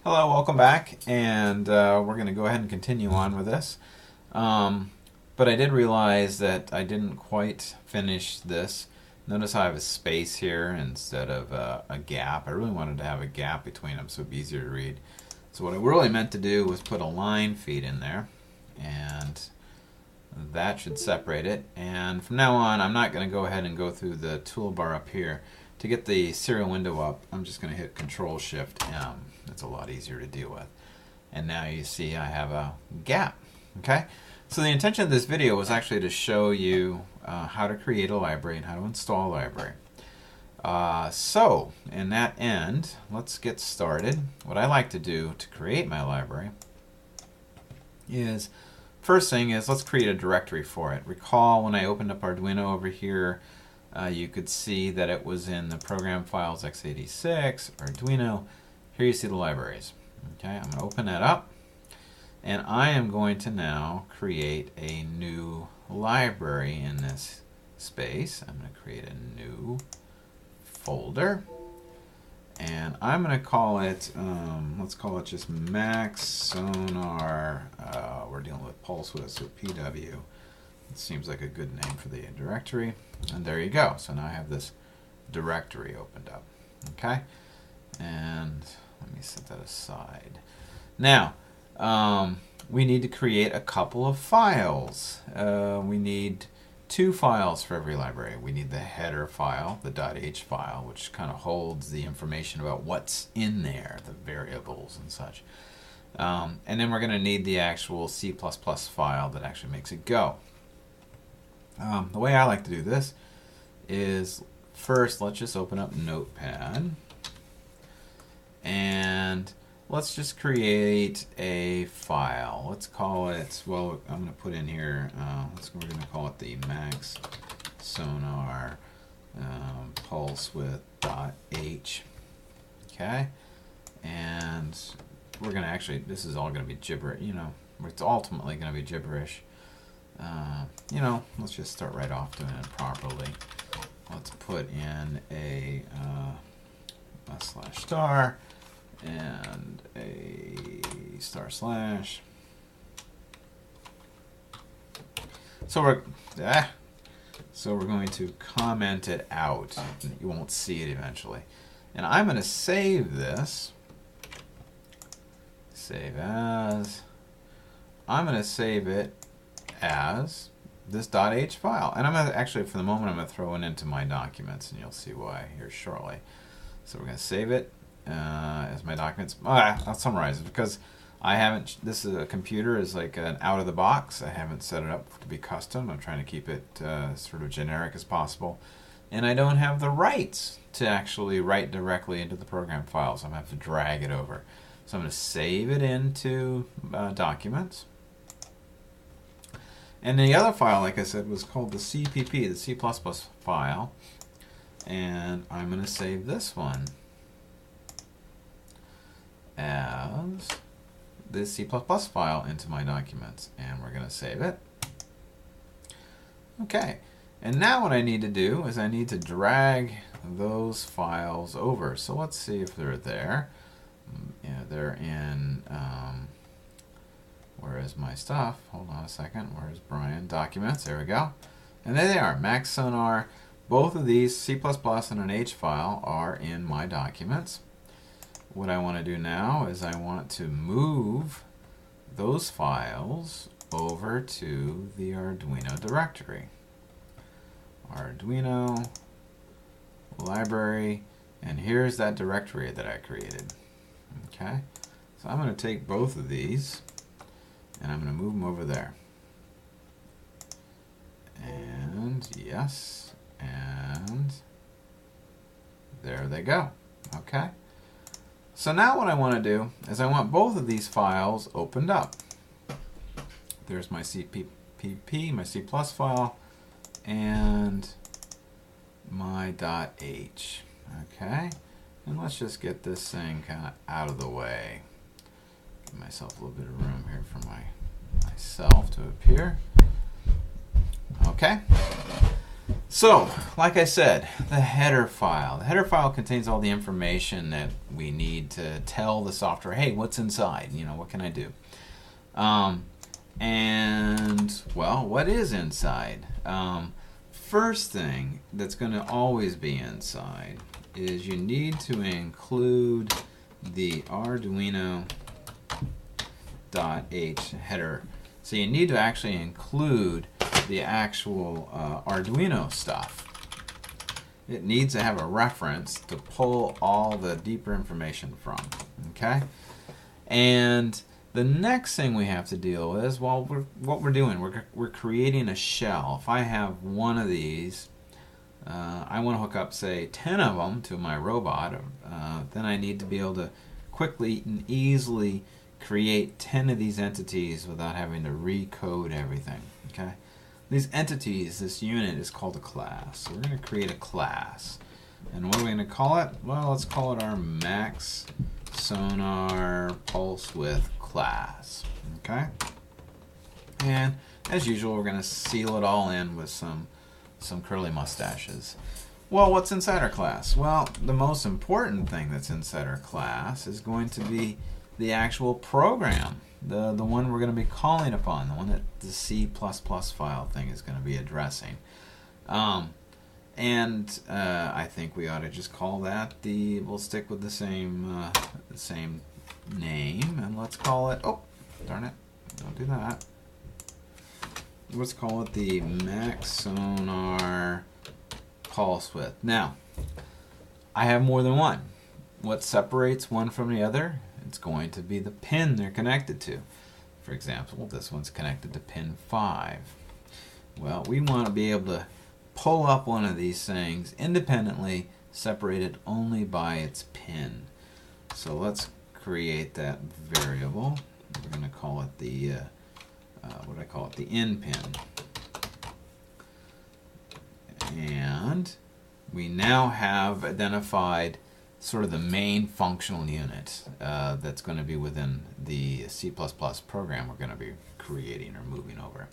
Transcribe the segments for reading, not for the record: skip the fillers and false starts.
Hello, welcome back, and we're going to go ahead and continue on with this. But I did realize that I didn't quite finish this. Notice how I have a space here instead of a gap. I really wanted to have a gap between them so it'd be easier to read. So what I really meant to do was put a line feed in there, and that should separate it. And from now on, I'm not going to go ahead and go through the toolbar up here. To get the serial window up, I'm just going to hit Control-Shift-M. It's a lot easier to deal with. And now you see I have a gap. Okay? So the intention of this video was actually to show you how to create a library and how to install a library. So, in that end, let's get started. What I like to do to create my library is, first thing is, let's create a directory for it. Recall when I opened up Arduino over here, you could see that it was in the program files x86, Arduino. Here you see the libraries. Okay, I'm going to open that up, and I am going to now create a new library in this space. I'm going to create a new folder, and I'm going to call it, let's call it just MaxSonar. We're dealing with pulse width, so PW. It seems like a good name for the directory. And there you go. So now I have this directory opened up. Okay? And let me set that aside. Now, we need to create a couple of files. We need 2 files for every library. We need the header file, the .h file, which kind of holds the information about what's in there, the variables and such. And then we're going to need the actual C++ file that actually makes it go. The way I like to do this is, first let's just open up Notepad and let's just create a file. Let's call it, well, I'm going to put in here, we're going to call it the MaxSonar pulse width .h. Okay, and we're going to actually, this is all going to be gibberish, you know, it's ultimately going to be gibberish. You know, let's just start right off doing it properly. Let's put in a /* and a //. So we're going to comment it out. You won't see it eventually. And I'm going to save this. Save as. I'm going to save it as this .h file, and I'm going to actually, for the moment, I'm going to throw it into my documents, and you'll see why here shortly. So we're going to save it as my documents. I'll summarize it because I haven't. This is a computer is like an out of the box. I haven't set it up to be custom. I'm trying to keep it sort of generic as possible, and I don't have the rights to actually write directly into the program files. I'm going to have to drag it over. So I'm going to save it into documents. And the other file, like I said, was called the Cpp, the C++ file. And I'm going to save this one as this C++ file into my documents. And we're going to save it. Okay. And now what I need to do is I need to drag those files over. So let's see if they're there. Yeah, they're in... where is my stuff? Hold on a second. Where's Brian? Documents. There we go. And there they are. MaxSonar. Both of these, C++ and an H file, are in my documents. What I want to do now is I want to move those files over to the Arduino directory. Arduino library. And here's that directory that I created. Okay. So I'm going to take both of these, and I'm going to move them over there. And yes, and there they go. Okay. So now what I want to do is I want both of these files opened up. There's my Cpp, my C+ file, and my .h. Okay. And let's just get this thing kind of out of the way. Give myself a little bit of room here for myself to appear. Okay. So, like I said, the header file. The header file contains all the information that we need to tell the software, hey, what's inside? You know, what can I do? And, well, what is inside? First thing that's going to always be inside is you need to include the Arduino.h header. So you need to actually include the actual Arduino stuff. It needs to have a reference to pull all the deeper information from. Okay? And the next thing we have to deal with is, well, what we're doing, we're creating a shell. If I have one of these, I want to hook up, say, 10 of them to my robot, then I need to be able to quickly and easily create 10 of these entities without having to recode everything. Okay? These entities, this unit is called a class. So we're going to create a class. And what are we going to call it? Well, let's call it our MaxSonar pulse width class. Okay? And as usual, we're going to seal it all in with some curly mustaches. Well, what's inside our class? Well, the most important thing that's inside our class is going to be the actual program. The one we're going to be calling upon, the one that the C++ file thing is going to be addressing. I think we ought to just call that we'll stick with the same name, and let's call it, oh, darn it, don't do that. Let's call it the MaxSonar pulse width. Now, I have more than one. What separates one from the other? It's going to be the pin they're connected to. For example, this one's connected to pin 5. Well, we want to be able to pull up one of these things independently, separated only by its pin. So let's create that variable. We're going to call it the, what do I call it? The in pin. And we now have identified sort of the main functional unit that's going to be within the C++ program we're going to be creating or moving over.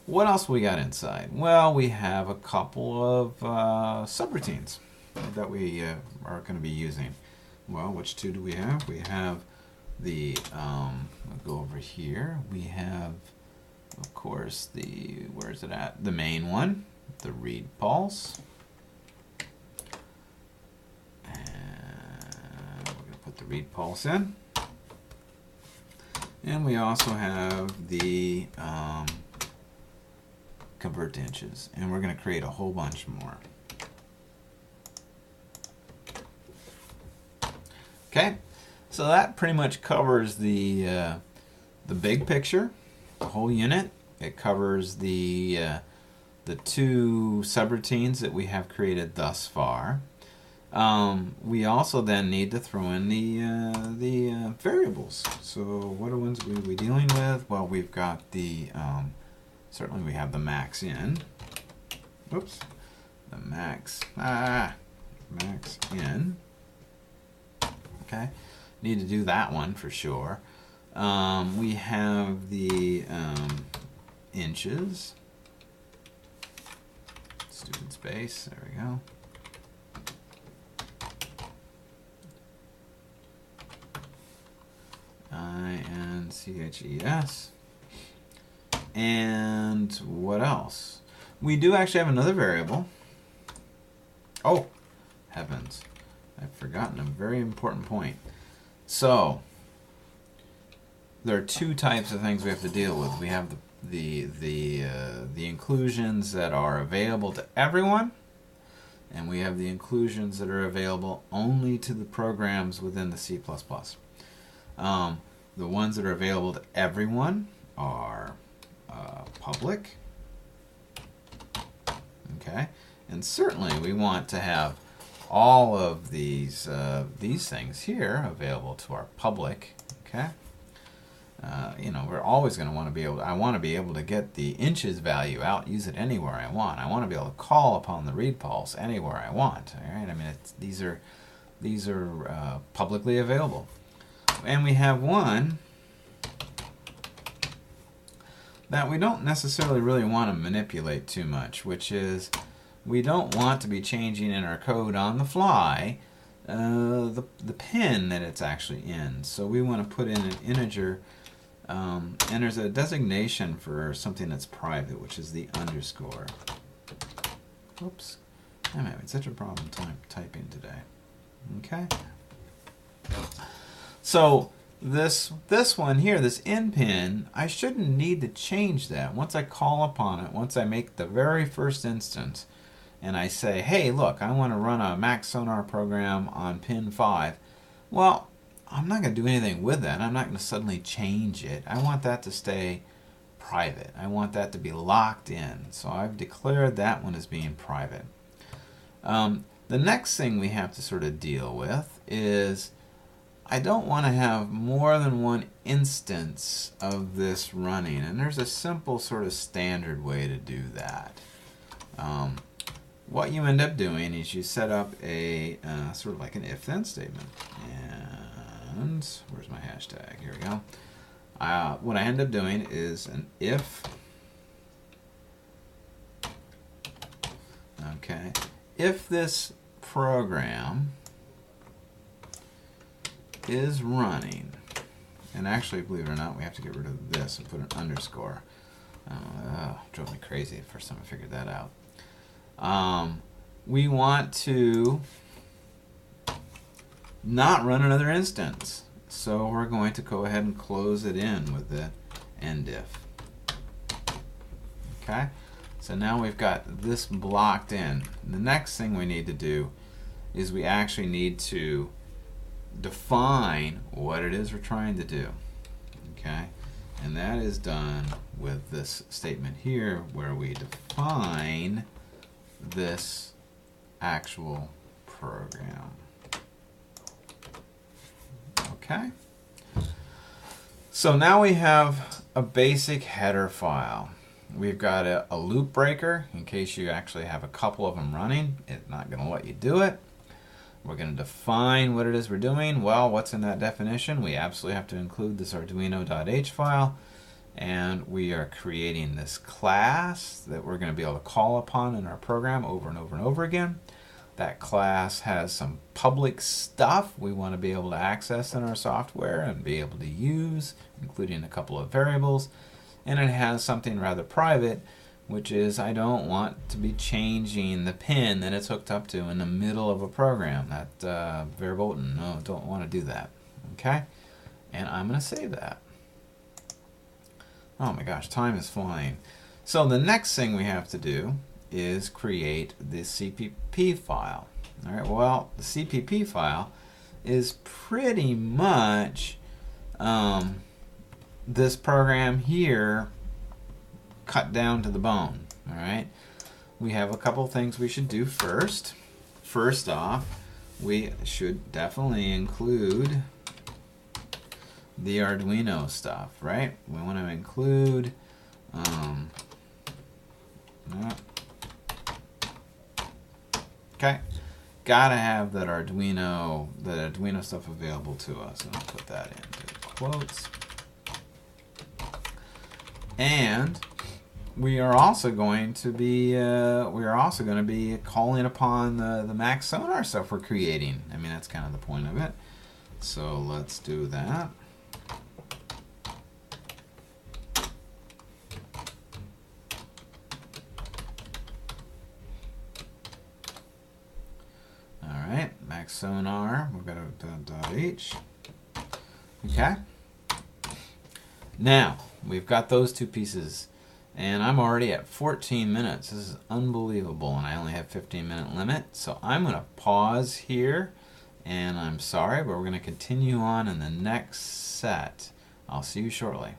What else we got inside? Well, we have a couple of subroutines that we are going to be using. Well, which two do we have? We have the, I'll go over here. We have, of course, where is it at? The main one, the read pulse. The read pulse in, and we also have the convert to inches, and we're going to create a whole bunch more. Okay, so that pretty much covers the big picture, the whole unit. It covers the two subroutines that we have created thus far. We also then need to throw in the variables. So what are ones we dealing with? Well, we've got certainly we have the max in. Oops. The max in. Okay. Need to do that one for sure. We have the inches. Stupid space. There we go. INCHES. And what else? We do actually have another variable. Oh, heavens. I've forgotten a very important point. So, there are two types of things we have to deal with. We have the inclusions that are available to everyone, and we have the inclusions that are available only to the programs within the C++. The ones that are available to everyone are public. Okay, and certainly we want to have all of these things here available to our public. Okay, you know, we're always going to want to be able. I want to be able to get the inches value out, use it anywhere I want. I want to be able to call upon the read pulse anywhere I want. All right, I mean these are publicly available. And we have one that we don't necessarily really want to manipulate too much, which is we don't want to be changing in our code on the fly the pin that it's actually in. So we want to put in an integer, and there's a designation for something that's private, which is the underscore. Oops, I'm having such a problem typing today. Okay. So this one here, this in pin, I shouldn't need to change that. Once I call upon it, once I make the very first instance, and I say, hey, look, I want to run a MaxSonar program on pin 5. Well, I'm not going to do anything with that. I'm not going to suddenly change it. I want that to stay private. I want that to be locked in. So I've declared that one as being private. The next thing we have to sort of deal with is I don't want to have more than one instance of this running, and there's a simple sort of standard way to do that. What you end up doing is you set up a sort of like an if-then statement. And where's my hashtag? Here we go. What I end up doing is an if. Okay. If this program is running, and actually, believe it or not, we have to get rid of this and put an underscore. Drove me crazy the first time I figured that out. We want to not run another instance, so we're going to go ahead and close it in with the end if. Okay, so now we've got this blocked in. The next thing we need to do is we actually need to define what it is we're trying to do. Okay, and that is done with this statement here where we define this actual program. Okay, so now we have a basic header file. We've got a loop breaker in case you actually have a couple of them running. It's not going to let you do it. We're going to define what it is we're doing. Well, what's in that definition? We absolutely have to include this Arduino.h file, and we are creating this class that we're going to be able to call upon in our program over and over and over again. That class has some public stuff we want to be able to access in our software and be able to use, including a couple of variables. And it has something rather private, which is I don't want to be changing the pin that it's hooked up to in the middle of a program. That variable, no, don't want to do that. Okay? And I'm going to save that. Oh my gosh, time is flying. So the next thing we have to do is create the Cpp file. All right, well, the Cpp file is pretty much this program here cut down to the bone. All right, we have a couple things we should do first. First off, we should definitely include the Arduino stuff, right? We want to include okay, gotta have that Arduino stuff available to us, and I'll put that into quotes. And we are also going to be calling upon the MaxSonar stuff we're creating. I mean, that's kind of the point of it. So let's do that. All right, MaxSonar. We've got a .h. Okay. Now we've got those two pieces. And I'm already at 14 minutes. This is unbelievable, and I only have 15-minute limit. So I'm going to pause here, and I'm sorry, but we're going to continue on in the next set. I'll see you shortly.